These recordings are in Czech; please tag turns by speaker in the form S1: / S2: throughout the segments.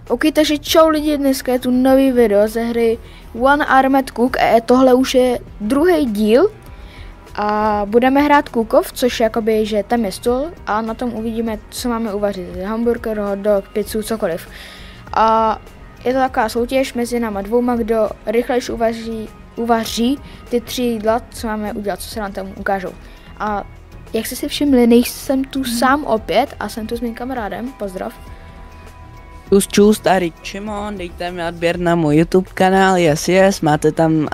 S1: OK, takže čau lidi, dneska je tu nový video ze hry One Armed Cook a tohle už je druhý díl a budeme hrát cookov, což jakoby, že tam je stůl a na tom uvidíme, co máme uvařit, hamburger, hot dog, pizzu, cokoliv. A je to taková soutěž mezi náma dvouma, kdo rychlejš uvaří ty 3 jídla, co máme udělat, co se nám tam ukážou. A jak jste si všimli, nejsem tu sám opět a jsem tu s mým kamarádem, pozdrav.
S2: Čus, tady Šimon, dejte mi odběr na můj YouTube kanál, yes, máte tam,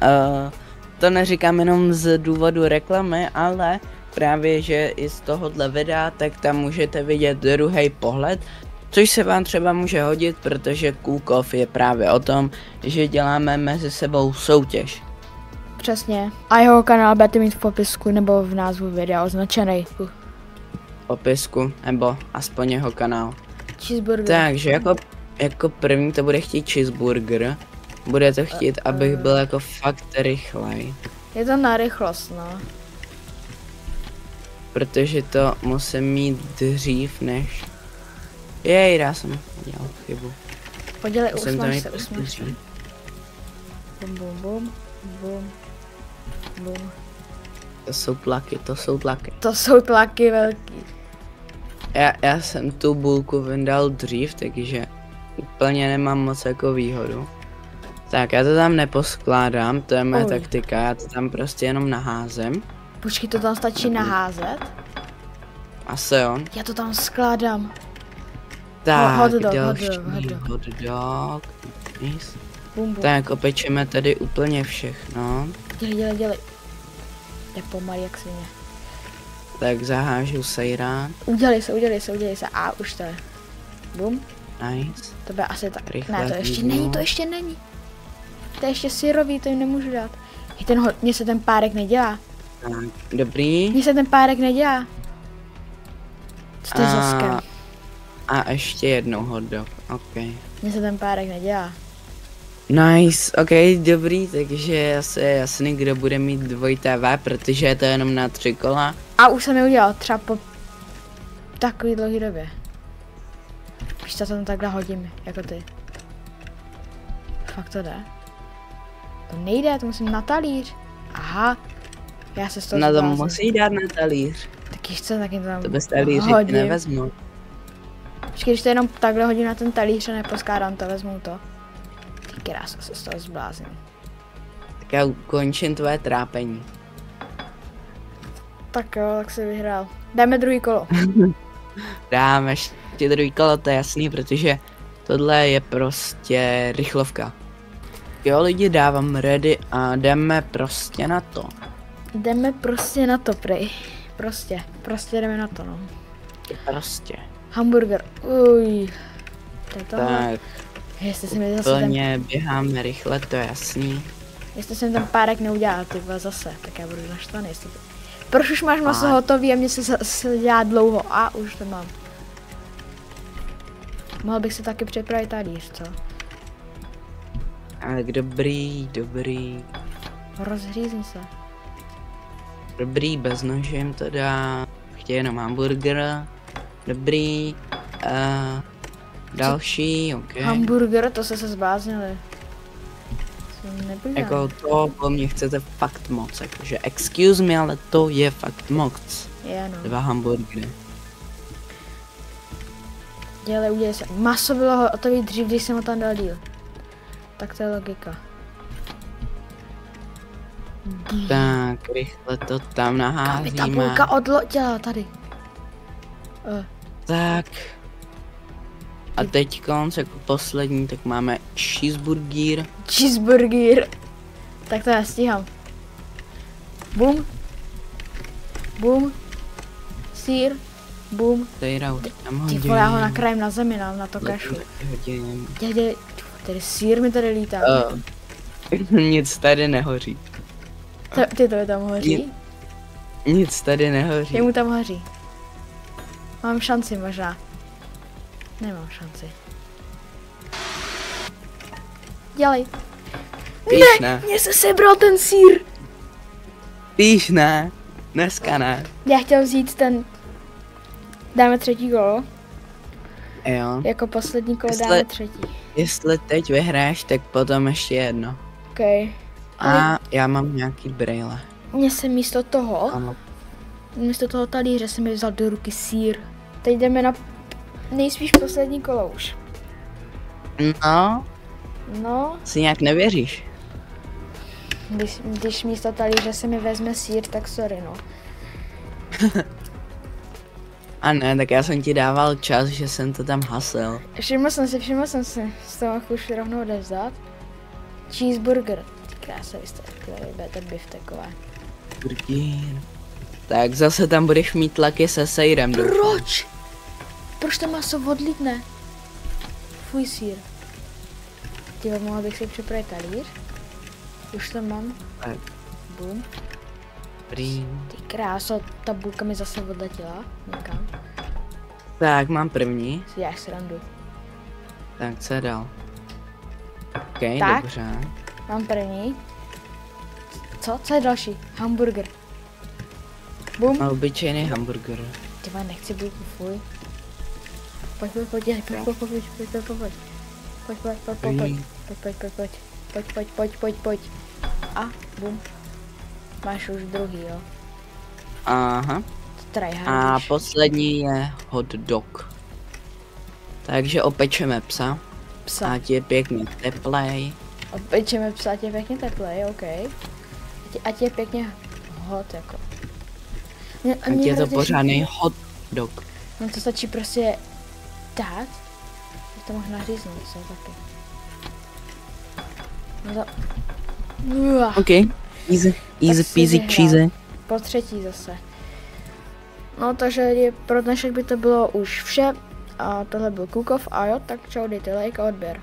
S2: to neříkám jenom z důvodu reklamy, ale právě, že i z tohohle videa, tak tam můžete vidět druhý pohled, což se vám třeba může hodit, protože Cookov je právě o tom, že děláme mezi sebou soutěž.
S1: Přesně. A jeho kanál budete mít v popisku nebo v názvu videa označený.
S2: Popisku, nebo aspoň jeho kanál.
S1: Cheeseburger.
S2: Takže jako první to bude chtít cheeseburger. Bude to chtít, abych byl jako fakt rychlej.
S1: Je to na rychlost, no.
S2: Protože to musím mít dřív než... Jej, já jsem udělal chybu.
S1: Podělej,
S2: Musím to mít
S1: usmaž se.
S2: dřív.
S1: Bum, bum, bum, bum, bum.
S2: To jsou tlaky.
S1: To jsou tlaky velký.
S2: Já jsem tu bulku vyndal dřív, takže úplně nemám moc jako výhodu. Tak já to tam neposkládám, to je moje taktika, já to tam prostě jenom naházím.
S1: Počkej, to tam stačí naházet?
S2: Asi jo.
S1: Já to tam skládám.
S2: Tak,
S1: Hot dog.
S2: hot dog. Nice.
S1: Bum, bum.
S2: Tak opečeme tady úplně všechno.
S1: Dělej. Jde pomalý jak svině.
S2: Tak zahážu sejrán.
S1: Udělej se. A už to je. Bum.
S2: Nice.
S1: To bude asi tak.
S2: Rychle
S1: Ne, to ještě
S2: jídlo.
S1: není, to ještě není. To je ještě syrový, to jim nemůžu dát. Mně se ten párek nedělá.
S2: Tak, dobrý.
S1: Mně se ten párek nedělá. Co to je za skem?
S2: A ještě jednou hot dog, ok.
S1: Mně se ten párek nedělá.
S2: Nice, ok, dobrý, takže je asi jasný, kdo bude mít dvojité V, protože je to jenom na 3 kola.
S1: A už jsem je udělal, třeba po takový dlouhý době. Víš, co tam takhle hodím, jako ty. Fakt to jde? To nejde, to musím na talíř. Aha, já se z toho
S2: Na to
S1: zblázním.
S2: musí dát na talíř.
S1: Tak ještě taky tam
S2: To bez talíře
S1: hodím.
S2: nevezmu.
S1: Počkej, když to jenom takhle hodím na ten talíř a neposkládám to, vezmu to. Ty krása, se z toho zblázním.
S2: Tak já ukončím tvoje trápení.
S1: Tak jo, tak si vyhrál. Dáme druhý kolo.
S2: Dáme ještě druhý kolo, to je jasný, protože tohle je prostě rychlovka. Jo lidi, dávám ready a jdeme prostě na to.
S1: Jdeme prostě na to, prej. Prostě jdeme na to, no.
S2: Prostě.
S1: Hamburger, uj. To je tohle.
S2: Tak,
S1: Jestli se mi zase
S2: plně běháme rychle, to je jasný.
S1: jestli jsem ten párek neudělal, ty vole, zase, tak já budu naštvaný, jestli... Proč už máš maso hotový a mě se dělá dlouho? A už to mám. Mohl bych si taky připravit talíř, co?
S2: Tak dobrý.
S1: Rozhřízni se.
S2: Dobrý, bez nože jim to dá. Chtějí jenom hamburger. Dobrý. Další, ok.
S1: Hamburger, to se zbláznili.
S2: Jako to po mně chcete fakt moc, jakože excuse me, ale to je fakt moc.
S1: Je, no.
S2: 2 hamburgery.
S1: Udělej se. Maso bylo hotový dřív, když jsem ho tam dal díl. Tak to je logika.
S2: Tak, rychle to tam
S1: Kam mi ta
S2: naházíme.
S1: půlka odloděla tady?
S2: Tak. A teď konc, jako poslední, tak máme cheeseburger.
S1: Cheeseburger. Tak to já stíhám. Bum. Bum. Sýr. Bum.
S2: Sejra už tam
S1: Ty
S2: hodím.
S1: vole, já ho nakrájím na zemi, na to kašlu.
S2: Hodím.
S1: Dělej, tady sýr mi tady lítá.
S2: Nic tady nehoří.
S1: Ty to je tam hoří?
S2: Nic tady nehoří.
S1: Jemu tam hoří. Mám šanci možná. Nemám šanci. Dělej.
S2: Víš ne?
S1: Mně se sebral ten sýr.
S2: Víš ne? Dneska ne.
S1: Já chtěl vzít ten... Dáme třetí kolo.
S2: Jo.
S1: Jako poslední kolo
S2: Jestli-
S1: dáme třetí.
S2: Jestli teď vyhráš, tak potom ještě jedno.
S1: OK.
S2: A já mám nějaký brejle.
S1: Mně se místo toho talíře se mi vzal do ruky sýr. Teď jdeme na nejspíš poslední kolo už.
S2: No,
S1: No,
S2: si nějak nevěříš.
S1: když místo talíře se mi vezme sýr, tak sorry no.
S2: A ne, tak já jsem ti dával čas, že jsem to tam hasil.
S1: Všiml jsem si, z toho mohl už rovnou odevzdat. Cheeseburger, ty krása, vy jste budete biftekové.
S2: Burgín. Tak zase tam budeš mít tlaky se sejrem.
S1: Proč? Proč to maso odlítne? Fuj sýr. Tyhle, mohl bych si připravit talíř. Už to mám.
S2: Tak.
S1: Bum.
S2: Dobrý.
S1: Ty kráso, ta bulka mi zase odletěla. Někam.
S2: Tak, mám první.
S1: Si děláš srandu.
S2: Tak, co je dál? OK,
S1: Tak.
S2: dobře.
S1: Mám první. Co je další? Hamburger. Bum.
S2: Mám obyčejný hamburger.
S1: Ty vole, nechci bulku, fuj. Pojď. Pojď. A, bum. Máš už druhý, jo.
S2: Aha. A
S1: Tryhardíš.
S2: poslední je hot dog. Takže opečeme psa.
S1: Psa.
S2: Ať je pěkně teplej.
S1: Opečeme psa, ať je pěkně teplej, OK. Ať je pěkně hot, jako.
S2: Ať je to pořádný hot dog.
S1: No to stačí prostě dát. Že to mohl naříznout, co taky. No to... Uah.
S2: OK. Easy
S1: si
S2: peasy
S1: vyhrál.
S2: cheesy.
S1: Po třetí zase. No takže pro dnešek by to bylo už vše. A tohle byl Kukov a jo, tak čau, dejte like a odběr.